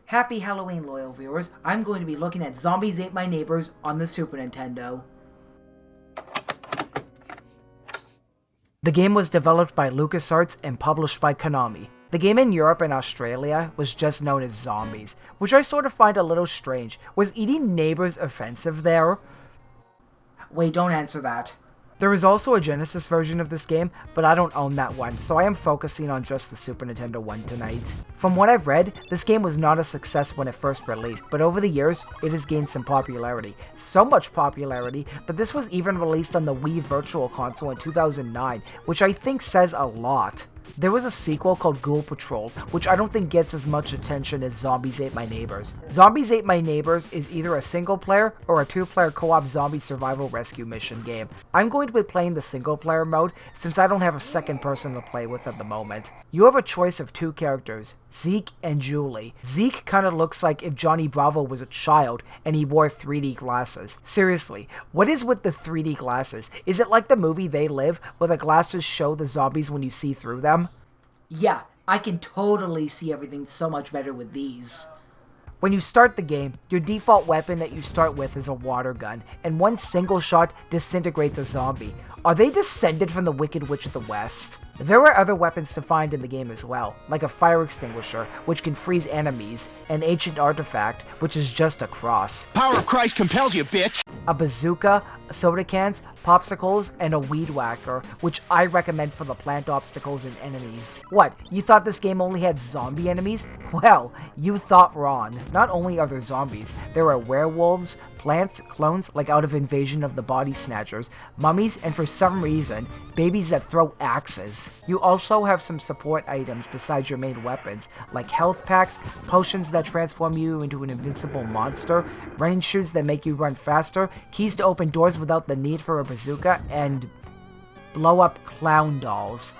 Happy Halloween, loyal viewers. I'm going to be looking at Zombies Ate My Neighbors on the Super Nintendo. The game was developed by LucasArts and published by Konami. The game in Europe and Australia was just known as Zombies, which I sort of find a little strange. Was eating neighbors offensive there? Wait, don't answer that. There is also a Genesis version of this game, but I don't own that one, so I am focusing on just the Super Nintendo one tonight. From what I've read, this game was not a success when it first released, but over the years, it has gained some popularity. So much popularity that this was even released on the Wii Virtual Console in 2009, which I think says a lot. There was a sequel called Ghoul Patrol, which I don't think gets as much attention as Zombies Ate My Neighbors. Zombies Ate My Neighbors is either a single-player or a two-player co-op zombie survival rescue mission game. I'm going to be playing the single-player mode since I don't have a second person to play with at the moment. You have a choice of two characters, Zeke and Julie. Zeke kinda looks like if Johnny Bravo was a child and he wore 3D glasses. Seriously, what is with the 3D glasses? Is it like the movie They Live, where the glasses show the zombies when you see through them? Yeah, I can totally see everything so much better with these. When you start the game, your default weapon that you start with is a water gun, and one single shot disintegrates a zombie. Are they descended from the Wicked Witch of the West? There are other weapons to find in the game as well, like a fire extinguisher, which can freeze enemies, an ancient artifact, which is just a cross. Power of Christ compels you, bitch! A bazooka, soda cans, popsicles, and a weed whacker, which I recommend for the plant obstacles and enemies. What, you thought this game only had zombie enemies? Well, you thought wrong. Not only are there zombies, there are werewolves, plants, clones like out of Invasion of the Body Snatchers, mummies, and for some reason, babies that throw axes. You also have some support items besides your main weapons, like health packs, potions that transform you into an invincible monster, running shoes that make you run faster, keys to open doors without the need for a bazooka, and blow-up clown dolls.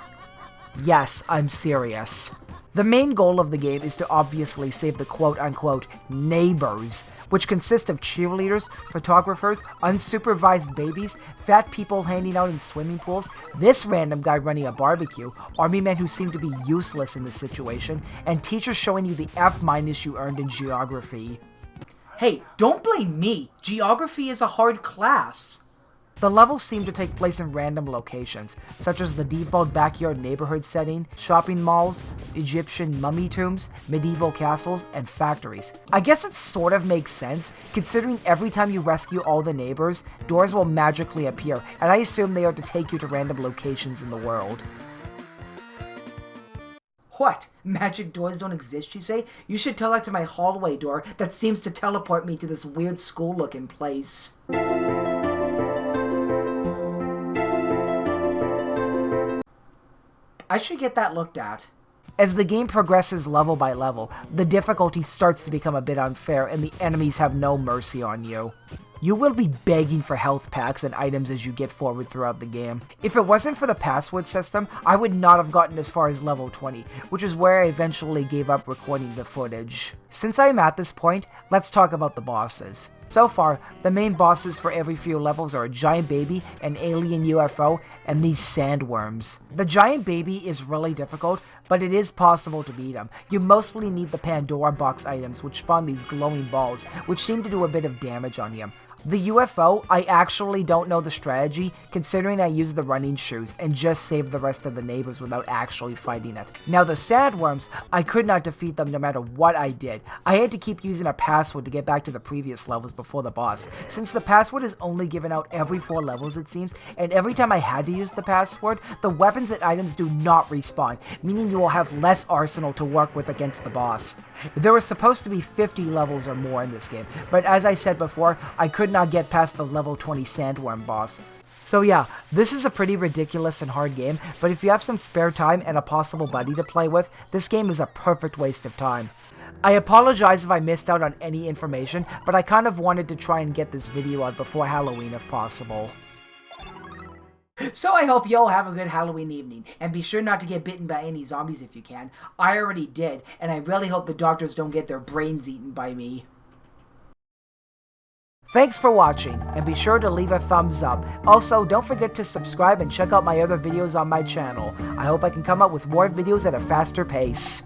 Yes, I'm serious. The main goal of the game is to obviously save the quote-unquote neighbors, which consist of cheerleaders, photographers, unsupervised babies, fat people hanging out in swimming pools, this random guy running a barbecue, army men who seem to be useless in this situation, and teachers showing you the F- you earned in geography. Hey, don't blame me! Geography is a hard class! The levels seem to take place in random locations, such as the default backyard neighborhood setting, shopping malls, Egyptian mummy tombs, medieval castles, and factories. I guess it sort of makes sense, considering every time you rescue all the neighbors, doors will magically appear, and I assume they are to take you to random locations in the world. What? Magic doors don't exist, you say? You should tell that to my hallway door that seems to teleport me to this weird school-looking place. I should get that looked at. As the game progresses level by level, the difficulty starts to become a bit unfair and the enemies have no mercy on you. You will be begging for health packs and items as you get forward throughout the game. If it wasn't for the password system, I would not have gotten as far as level 20, which is where I eventually gave up recording the footage. Since I am at this point, let's talk about the bosses. So far, the main bosses for every few levels are a giant baby, an alien UFO, and these sandworms. The giant baby is really difficult, but it is possible to beat him. You mostly need the Pandora box items, which spawn these glowing balls, which seem to do a bit of damage on him. The UFO, I actually don't know the strategy, considering I used the running shoes and just saved the rest of the neighbors without actually fighting it. Now the sandworms, I could not defeat them no matter what I did. I had to keep using a password to get back to the previous levels before the boss. Since the password is only given out every 4 levels it seems, and every time I had to use the password, the weapons and items do not respawn, meaning you will have less arsenal to work with against the boss. There was supposed to be 50 levels or more in this game, but as I said before, I could not get past the level 20 sandworm boss. So yeah, this is a pretty ridiculous and hard game, but if you have some spare time and a possible buddy to play with, this game is a perfect waste of time. I apologize if I missed out on any information, but I kind of wanted to try and get this video out before Halloween if possible. So I hope you all have a good Halloween evening, and be sure not to get bitten by any zombies if you can. I already did, and I really hope the doctors don't get their brains eaten by me. Thanks for watching, and be sure to leave a thumbs up. Also, don't forget to subscribe and check out my other videos on my channel. I hope I can come up with more videos at a faster pace.